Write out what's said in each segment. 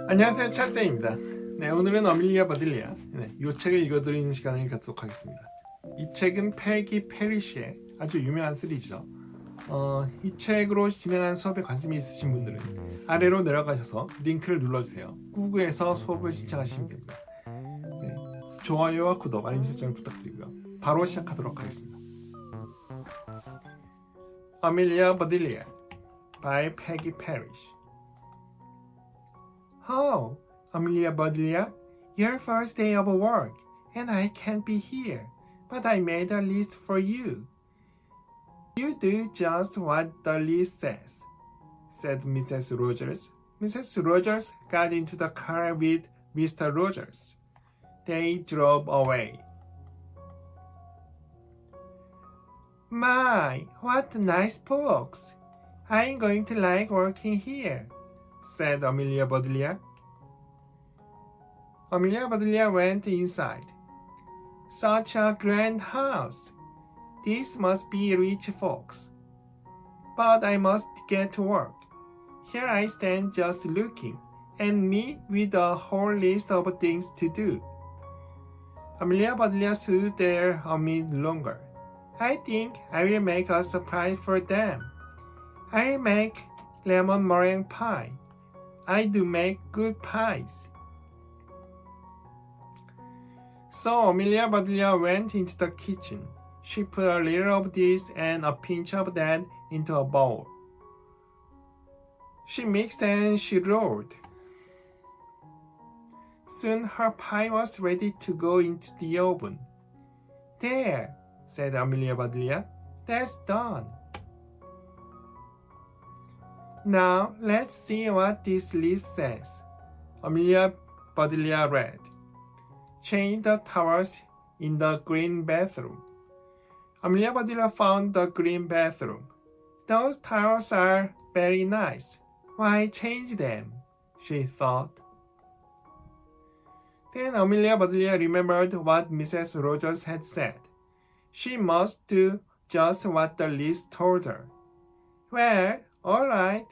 안녕하세요, 찰쌤입니다. 네, 오늘은 어밀리아 버딜리아 이 책을 읽어드리는 시간을 갖도록 하겠습니다. 이 책은 패기 패리시의 아주 유명한 시리즈죠. 이 책으로 진행한 수업에 관심이 있으신 분들은 아래로 내려가셔서 링크를 눌러주세요. 구글에서 수업을 신청하시면 됩니다. 네, 좋아요와 구독, 알림 설정을 부탁드리고요. 바로 시작하도록 하겠습니다. Amelia Bedelia by Peggy Parrish. Oh, Amelia Bedelia, your first day of work, and I can't be here, but I made a list for you. You do just what the list says, said Mrs. Rogers. Mrs. Rogers got into the car with Mr. Rogers. They drove away. My, what nice books! I'm going to like working here, said Amelia Bedelia. Amelia Bedelia went inside. Such a grand house! This must be rich folks. But I must get to work. Here I stand just looking, and me with a whole list of things to do. Amelia Bedelia stood there a minute longer. I think I will make a surprise for them. I'll make lemon meringue pie. I do make good pies. So Amelia Bedelia went into the kitchen. She put a little of this and a pinch of that into a bowl. She mixed and she rolled. Soon her pie was ready to go into the oven. There, said Amelia Bedelia, that's done. Now let's see what this list says. Amelia Bedelia read. Change the towels in the green bathroom. Amelia Bedelia found the green bathroom. Those towels are very nice. Why change them? She thought. Then Amelia Bedelia remembered what Mrs. Rogers had said. She must do just what the list told her. Well, all right,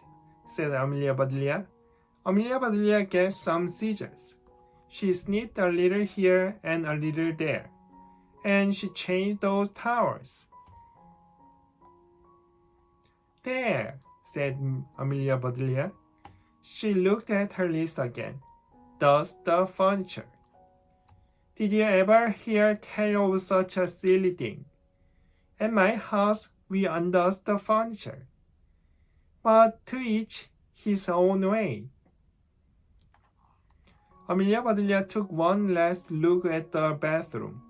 said Amelia Bedelia. Amelia Bedelia got some scissors. She snipped a little here and a little there, and she changed those towels. There, said Amelia Bedelia. She looked at her list again. Dust the furniture. Did you ever hear tell of such a silly thing? At my house, we undust the furniture. But to each his own way. Amelia Bedelia took one last look at the bathroom.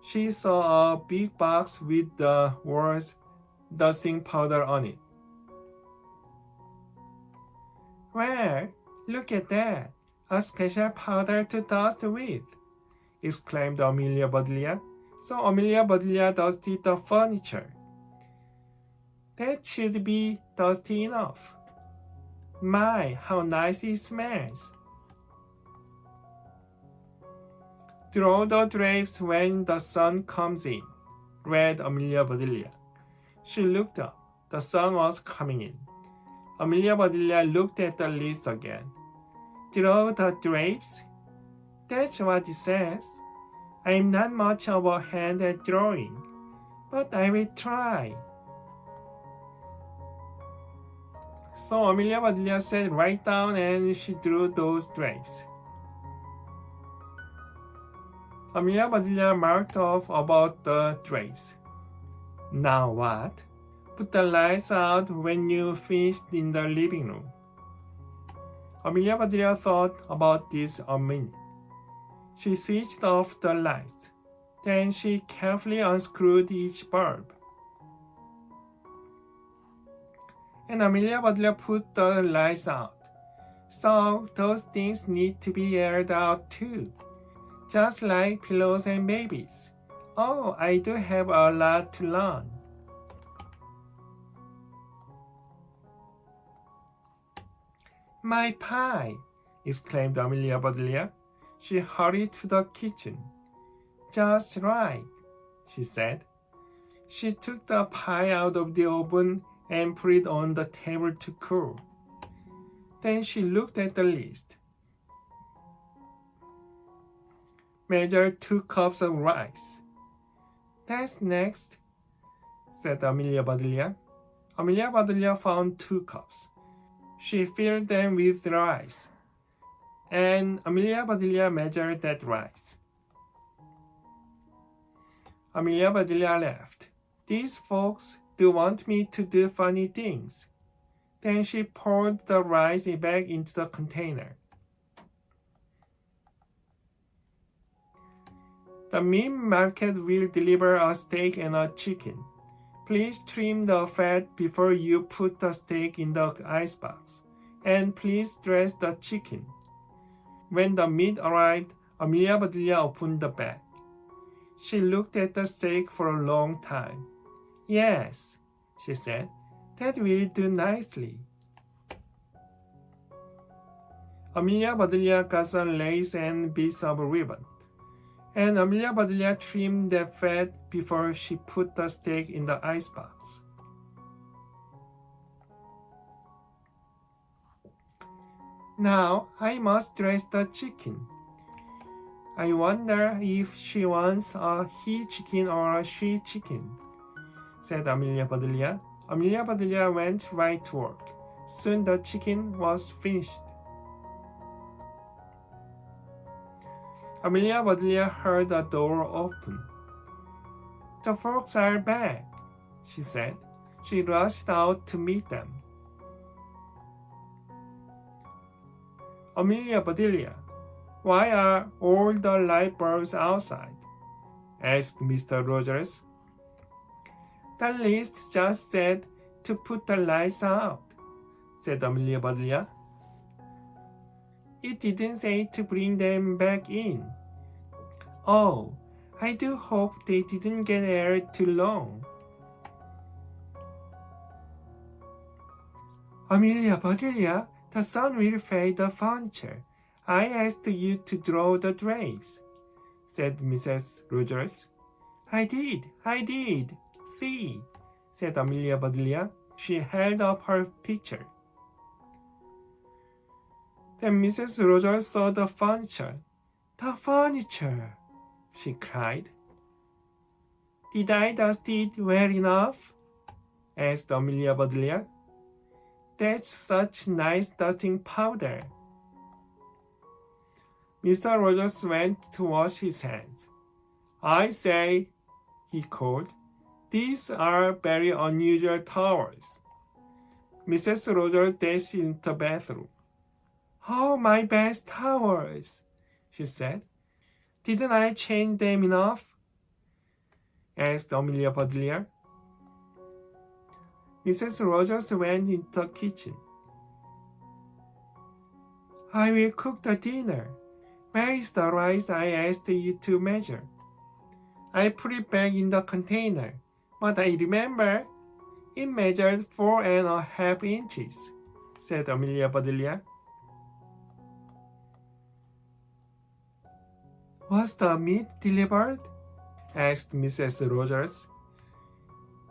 She saw a big box with the words dusting powder on it. Well, look at that, a special powder to dust with, exclaimed Amelia Bedelia. So Amelia Bedelia dusted the furniture. That should be dusty enough. My, how nice it smells. Draw the drapes when the sun comes in, read Amelia Bedelia. She looked up. The sun was coming in. Amelia Bedelia looked at the list again. Draw the drapes? That's what it says. I'm not much of a hand at drawing, but I will try. So Amelia Bedelia sat right down and she drew those drapes. Amelia Bedelia marked off about the drapes. Now what? Put the lights out when you finished in the living room. Amelia Bedelia thought about this a minute. She switched off the lights. Then she carefully unscrewed each bulb. And Amelia Bedelia put the lights out. So those things need to be aired out too. Just like pillows and babies. Oh, I do have a lot to learn. My pie! Exclaimed Amelia Bedelia. She hurried to the kitchen. Just right, she said. She took the pie out of the oven and put it on the table to cool. Then she looked at the list. measure 2 cups of rice. That's next, said Amelia Bedelia. Amelia Bedelia found 2 cups. She filled them with rice, and Amelia Bedelia measured that rice. Amelia Bedelia laughed. These folks do want me to do funny things. Then she poured the rice back into the container. The meat market will deliver a steak and a chicken. Please trim the fat before you put the steak in the icebox, and please dress the chicken. When the meat arrived, Amelia Bedelia opened the bag. She looked at the steak for a long time. Yes, she said, that will do nicely. Amelia Bedelia got some lace and bits of ribbon, and Amelia Bedelia trimmed the fat before she put the steak in the icebox. Now I must dress the chicken. I wonder if she wants a he chicken or a she chicken, said Amelia Bedelia. Amelia Bedelia went right to work. Soon the chicken was finished. Amelia Bedelia heard a door open. The folks are back, she said. She rushed out to meet them. Amelia Bedelia, why are all the light bulbs outside? Asked Mr. Rogers. The list just said to put the lights out, said Amelia Bedelia. It didn't say to bring them back in. Oh, I do hope they didn't get aired too long. Amelia Bedelia, the sun will fade the furniture. I asked you to draw the drapes, said Mrs. Rogers. I did. See, said Amelia Bedelia. She held up her picture. Then Mrs. Rogers saw the furniture. The furniture, she cried. Did I dust it well enough? Asked Amelia Bedelia. That's such nice dusting powder. Mr. Rogers went to wash his hands. I say, he called, these are very unusual towels. Mrs. Rogers dashed into the bathroom. Oh, my best towels, she said. Didn't I change them enough? Asked Amelia Bedelia. Mrs. Rogers went into the kitchen. I will cook the dinner. Where is the rice I asked you to measure? I put it back in the container, but I remember it measured 4.5 inches, said Amelia Bedelia. Was the meat delivered? Asked Mrs. Rogers.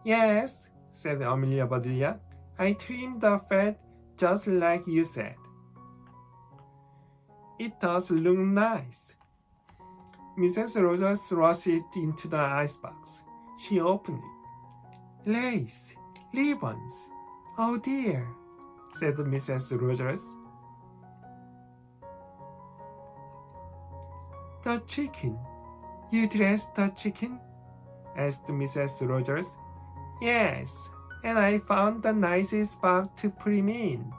Yes, said Amelia Bedelia. I trimmed the fat just like you said. It does look nice. Mrs. Rogers rushed it into the icebox. She opened it. Lace, ribbons. Oh dear, said Mrs. Rogers. The chicken. You dressed the chicken? Asked Mrs. Rogers. Yes, and I found the nicest box to put him in,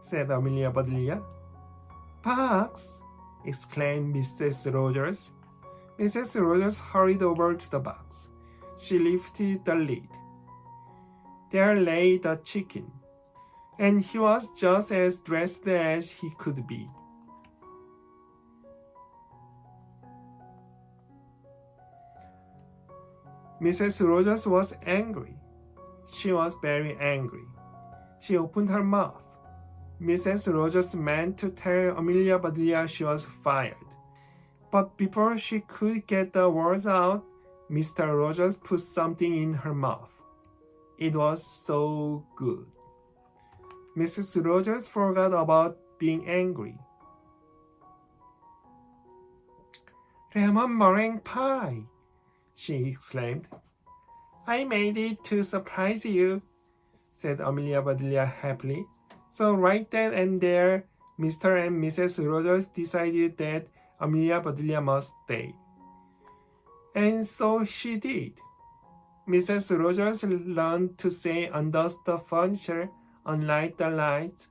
said Amelia Bedelia. Box? Exclaimed Mrs. Rogers. Mrs. Rogers hurried over to the box. She lifted the lid. There lay the chicken, and he was just as dressed as he could be. Mrs. Rogers was angry. She was very angry. She opened her mouth. Mrs. Rogers meant to tell Amelia Bedelia she was fired. But before she could get the words out, Mr. Rogers put something in her mouth. It was so good. Mrs. Rogers forgot about being angry. lemon meringue pie, she exclaimed. I made it to surprise you, said Amelia Bedelia happily. So right then and there, Mr. and Mrs. Rogers decided that Amelia Bedelia must stay. And so she did. Mrs. Rogers learned to say undust the furniture, unlight the lights,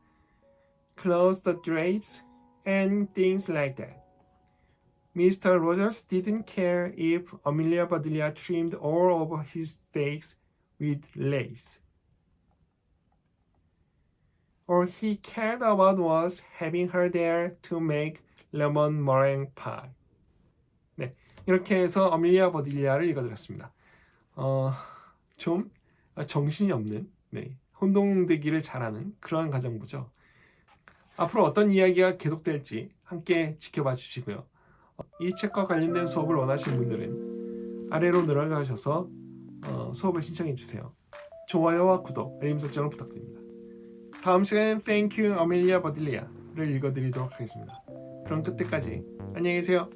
close the drapes, and things like that. Mr. Rogers didn't care if Amelia Bedelia trimmed all over his steaks with lace. All he cared about was having her there to make lemon meringue pie. 네, 이렇게 해서 아멜리아 버딜리아를 읽어드렸습니다. 좀 정신이 없는, 혼동되기를 잘하는 그런 가정부죠. 앞으로 어떤 이야기가 계속될지 함께 지켜봐 주시고요. 이 책과 관련된 수업을 원하시는 분들은 아래로 내려가셔서 수업을 신청해 주세요. 좋아요와 구독, 알림 설정을 부탁드립니다. 다음 시간엔 Thank you, Amelia Bedelia를 읽어드리도록 하겠습니다. 그럼 그때까지 안녕히 계세요.